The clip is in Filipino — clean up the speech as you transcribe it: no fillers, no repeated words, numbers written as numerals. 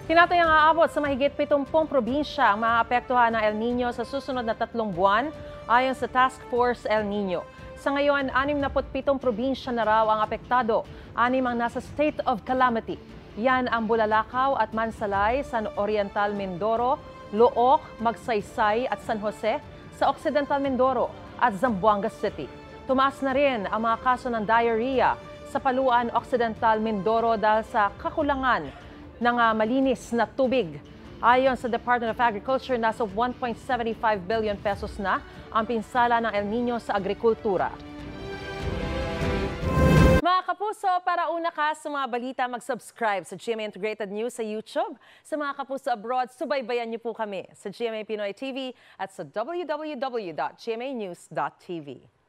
Tinatayang aabot sa mahigit 70 probinsya ang maapektuhan ng El Nino sa susunod na 3 buwan ayon sa Task Force El Nino. Sa ngayon, 67 probinsya na raw ang apektado, 6 ang nasa state of calamity. Yan ang Bulalakaw at Mansalay, San Oriental Mindoro, Looc, Magsaysay at San Jose sa Occidental Mindoro at Zamboanga City. Tumaas na rin ang mga kaso ng diarrhea sa Paluan, Occidental Mindoro dahil sa kakulangan ng malinis na tubig. Ayon sa Department of Agriculture, nasa 1.75 billion pesos na ang pinsala ng El Nino sa agrikultura. Mga kapuso, para una ka sa mga balita, mag-subscribe sa GMA Integrated News sa YouTube. Sa mga kapuso abroad, subaybayan niyo po kami sa GMA Pinoy TV at sa www.gmanews.tv.